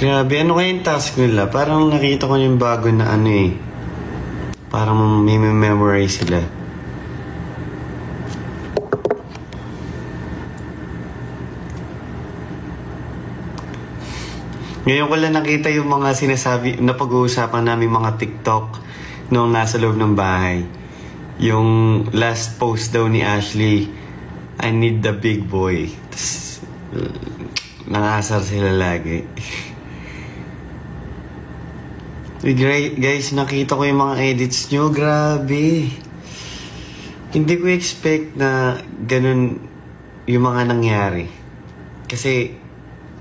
Grabe, ano kayong task nila? Parang nakita ko yung bago na ano eh. Parang may memorize sila. Ngayon ko lang nakita yung mga sinasabi na pag-uusapan namin mga TikTok nung nasa loob ng bahay. Yung last post daw ni Ashley, I need the big boy. Tapos, nangasar sila lagi. Guys, nakita ko yung mga edits nyo. Grabe. Hindi ko expect na ganun yung mga nangyari. Kasi,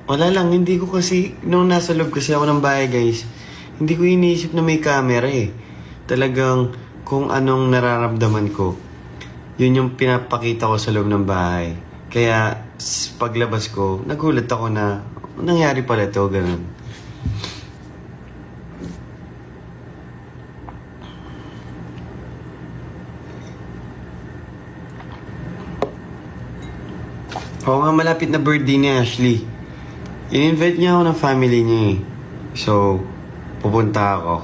wala lang, hindi ko kasi, nung nasa loob kasi ako ng bahay guys, hindi ko iniisip na may camera eh. Talagang kung anong nararamdaman ko, yun yung pinapakita ko sa loob ng bahay. Kaya paglabas ko, nagulat ako na nangyari pala to, ganun. Oo nga, malapit na birthday ni Ashley. In-invite niya ako ng family niya eh. So, pupunta ako.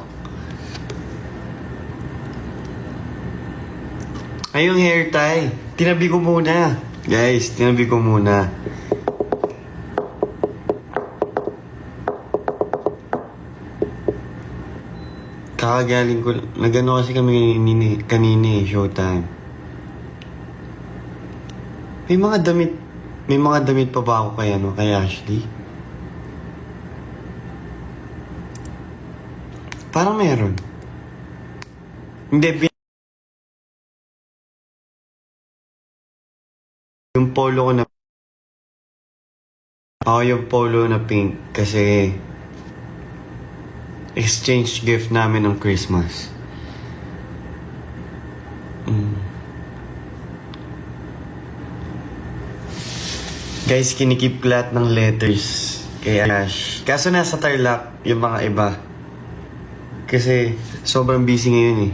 Ay, yung hair tie. Tinabi ko muna. Guys, tinabi ko muna. Kakagaling ko. Nagano kasi kami kanina eh, showtime. May mga damit pa ba ako kay Ashley? Parang meron. Hindi, yung polo ko na... Ako yung polo na pink kasi exchange gift namin ng Christmas. Guys, kinikip ko lahat ng letters kay Ash. Kaso nasa Tarlac yung mga iba. Kasi sobrang busy ngayon eh.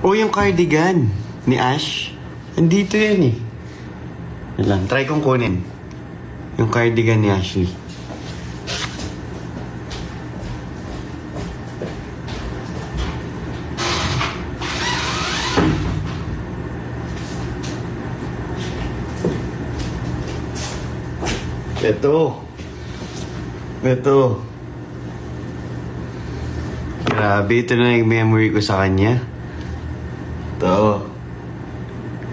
Oh, yung cardigan ni Ash. Andito yan eh. Yan lang, try kong kunin. Yung cardigan ni Ashley. Ito. Grabe, ito na yung memory ko sa kanya. Ito.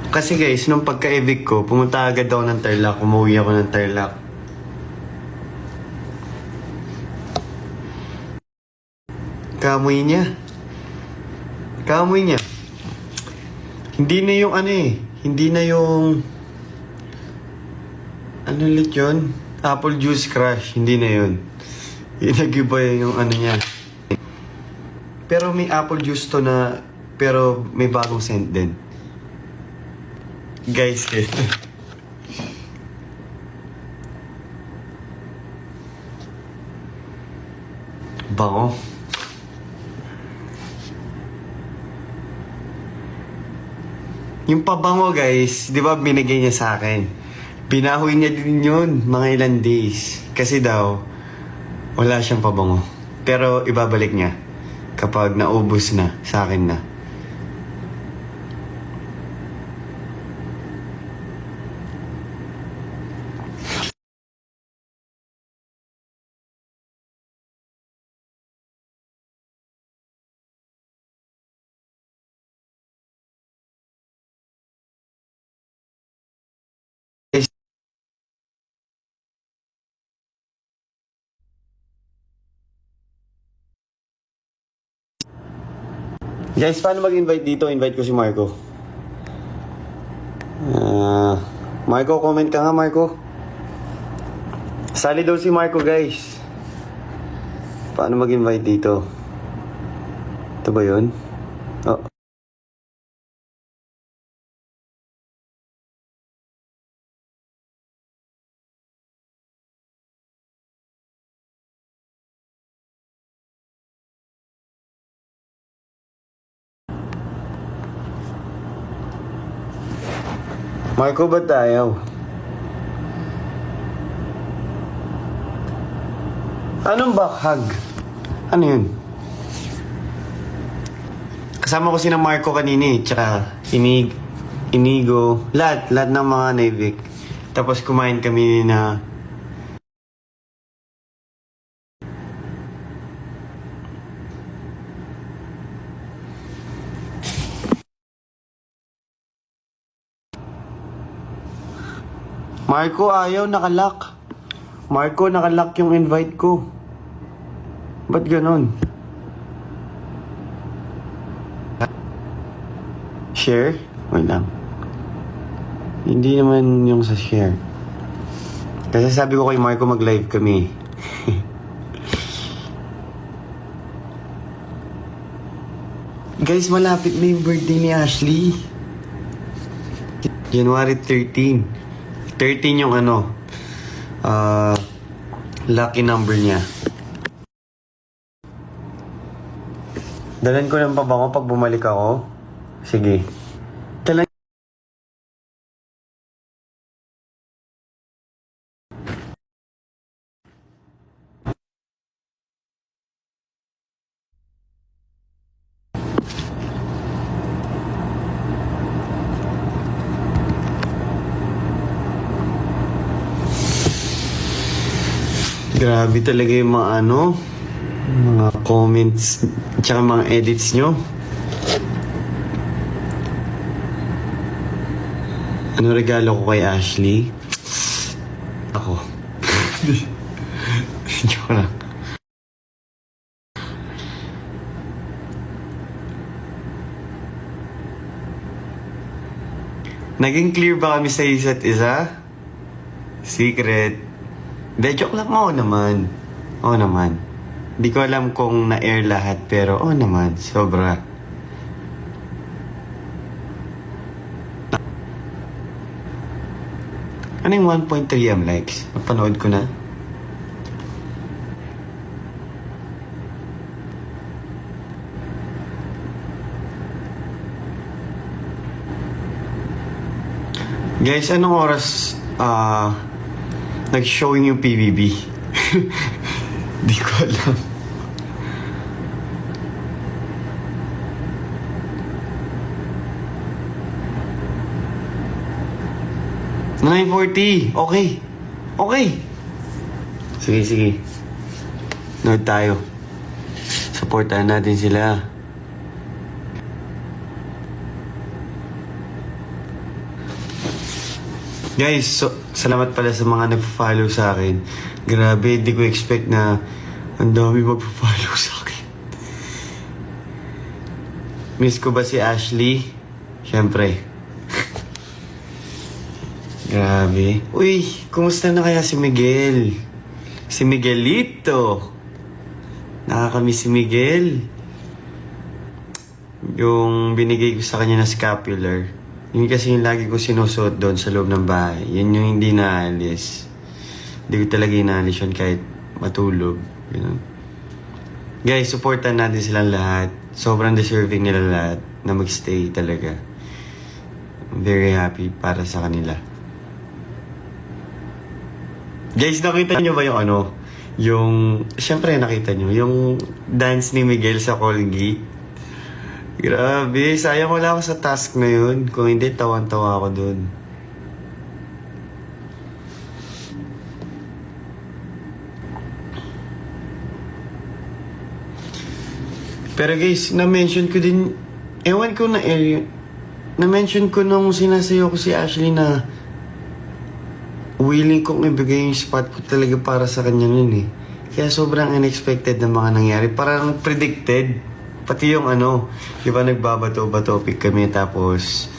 Kasi guys, nung pagka-evict ko, pumunta agad ako ng Tarlac. Umuwi ako ng Tarlac. Kamoy niya. Hindi na yung ano eh. Hindi na yung... Ano ulit yun? Apple juice crush. Hindi na yun. Nag-iba yung ano niya. Pero may apple juice to na... Pero may bagong scent din. Guys, bango. Yung pabango guys, di ba binigay niya sa akin? Pinahoy niya din yun, mga ilang days. Kasi daw, wala siyang pabango. Pero ibabalik niya kapag naubos na, sa akin na. Guys, paano mag-invite dito? Invite ko si Marco. Marco, comment ka nga, Marco. Sali daw si Marco, guys. Paano mag-invite dito? Ito ba yun? Oh. Marco, ba't ayaw? Anong back-hug? Ano yun? Kasama ko si na Marco kanina eh, tsaka Inigo, lahat ng mga Navik. Tapos kumain kami na Marco, ayaw, nakalock. Marco, nakalock yung invite ko. Ba't ganon? Share? Wait lang. Hindi naman yung sa share. Kasi sabi ko kay Marco mag-live kami. Guys, malapit na yung birthday ni Ashley. January 13. 13 yung lucky number niya. Dalan ko ng pabango pag bumalik ako. Sige. Dalan. Grabe talaga yung mga comments, tsaka mga edits nyo. Ano regalo ko kay Ashley? Ako. Joke lang. Naging clear ba kami sa isa't isa? Secret. De, joke lang. Oo naman. Oo naman. Di ko alam kung na-air lahat, pero oo naman. Sobra. Ano yung 1.3M likes? Napanood ko na. Guys, anong oras nag-showing yung PBB? Di ko alam. Na 9:40. Okay. Okay. Sige. Nood tayo. Supportahan natin sila. Guys, salamat pala sa mga nag-follow sa akin. Grabe, hindi ko expect na ang dami mag-follow sa akin. Miss ko ba si Ashley? Siyempre. Grabe. Uy, kumusta na kaya si Miguel? Si Miguelito. Nakakamiss si Miguel. Yung binigay ko sa kanya na scapular. Yun kasi yung lagi ko sinusuot doon sa loob ng bahay. Yan yung hindi naalis. Hindi ko talaga inaalis yun kahit matulog. You know? Guys, supportan natin silang lahat. Sobrang deserving nila lahat na magstay talaga. I'm very happy para sa kanila. Guys, nakita nyo ba yung siyempre nakita nyo, yung dance ni Miguel sa Colgate? Grabe, sayang wala ako sa task na yun. Kung hindi, tawan-tawa ako dun. Pero guys, na-mention ko din, ewan ko na-mention ko nung sinasayo ko si Ashley na willing kong ibigay yung spot ko talaga para sa kanya nun eh. Kaya sobrang unexpected na mga nangyari. Parang predicted. Pati yung di ba nagbabato-topic kami tapos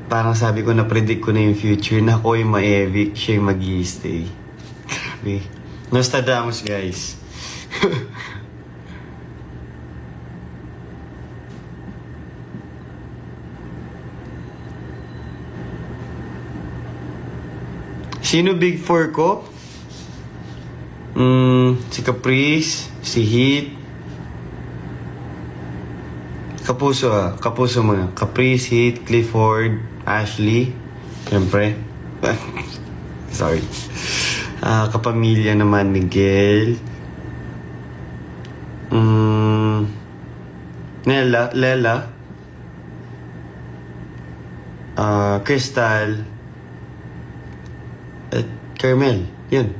parang sabi ko na-predict ko na yung future na ako yung ma-evict, siya yung mag-i-stay. Grabe. Nostradamus, guys. Sino Big Four ko? Si Caprice, si Heat, Kapuso muna. Caprice, Heat, Clifford, Ashley. Siyempre. Sorry. Kapamilya naman, Miguel. Lela. Crystal. At Carmel. Yun.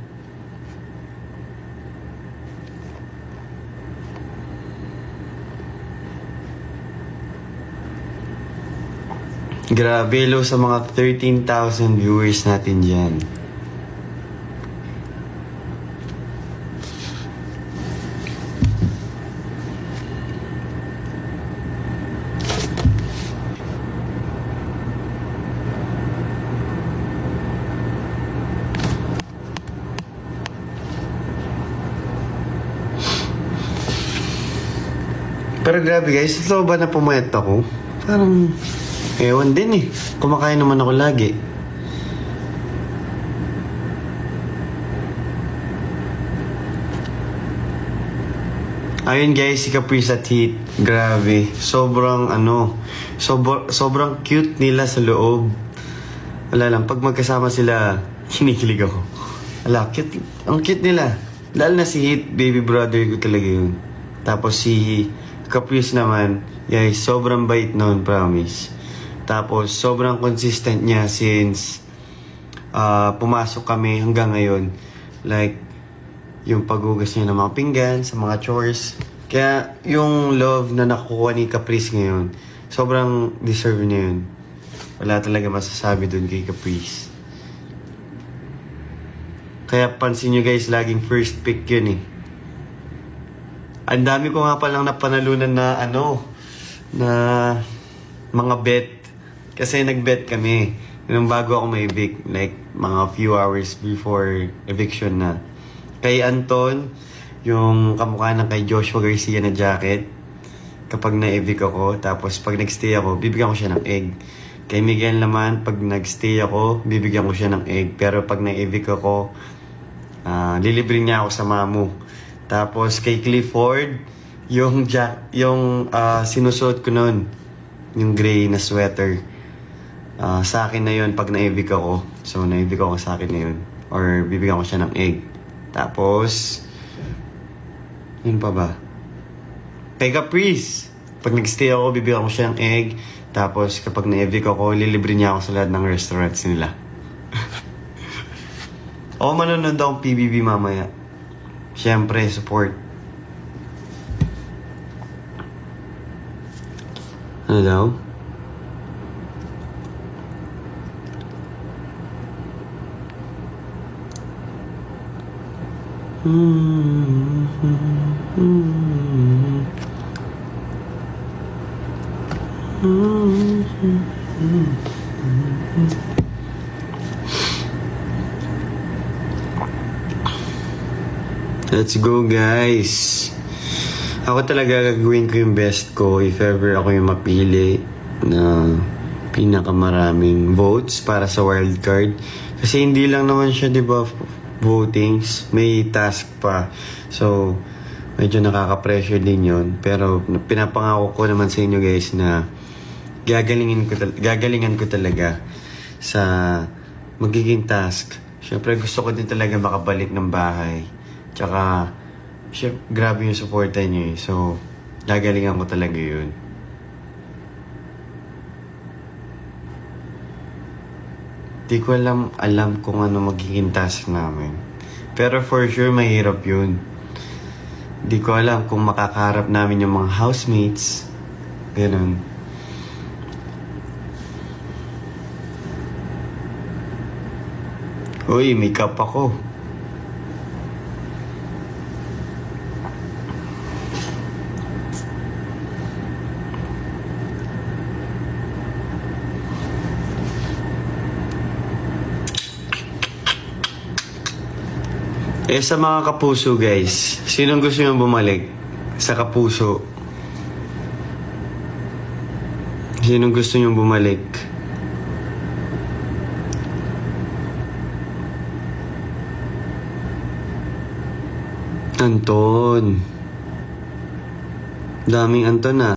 Grabe, hello sa mga 13,000 viewers natin dyan. Pero grabe guys, ito ba na pumayat ako? Parang, ewan din eh. Kumakain naman ako lagi. Ayun guys, si Caprice at Heat. Grabe. Sobrang sobrang cute nila sa loob. Wala lang, pag magkasama sila, kinikilig ako. Wala, cute. Ang cute nila. Lalo na si Heat, baby brother ko talaga yun. Tapos si Caprice naman, guys, sobrang bait noon, promise. Tapos, sobrang consistent niya since pumasok kami hanggang ngayon. Like, yung paghugas niya ng mga pinggan, sa mga chores. Kaya, yung love na nakukuha ni Caprice ngayon, sobrang deserve niya yun. Wala talaga masasabi dun kay Caprice. Kaya pansin nyo guys, laging first pick yun eh. Ang dami ko nga palang napanalunan na na mga bet. Kasi nag-bet kami. Nung bago ako ma-evict, like mga few hours before eviction na. Kay Anton, yung kamukha ng kay Joshua Garcia na jacket, kapag na-evict ako, tapos pag nag-stay ako, bibigyan ko siya ng egg. Kay Miguel naman, pag nag-stay ako, bibigyan ko siya ng egg. Pero pag na-evict ako, lilibre niya ako sa mamu. Tapos kay Clifford, yung sinusuot ko noon, yung gray na sweater. Sa akin na yun pag na-evict ako. So na-evict ako, sa akin na yun. Or bibigyan ko siya ng egg. Tapos, yun pa ba? Kay Caprice, pag nag-stay ako, bibigyan ko siya ng egg. Tapos kapag na-evict ako, lilibre niya ako sa lahat ng restaurants nila. Ako manonood akong PBB mamaya. Siyempre, support. Ano daw? Let's go guys. Ako talaga gagawin ko yung best ko if ever ako yung mapili na pinakamaraming votes para sa wildcard. Kasi hindi lang naman siya, di ba, votings, may task pa. So, medyo nakaka-pressure din yun. Pero pinapangako ko naman sa inyo guys na gagalingan ko talaga sa magiging task. Siyempre gusto ko din talaga makabalik ng bahay. Tsaka, grabe yung supporta niyo eh. So, gagalingan ko talaga yun. Di ko alam kung ano magiging task namin. Pero for sure, mahirap yun. Di ko alam kung makakaharap namin yung mga housemates. Ganun. Uy, may cup ako. Sa mga kapuso guys, sinong gusto nyo bumalik sa kapuso? Sinong gusto nyo bumalik? Anton. Daming Anton ah.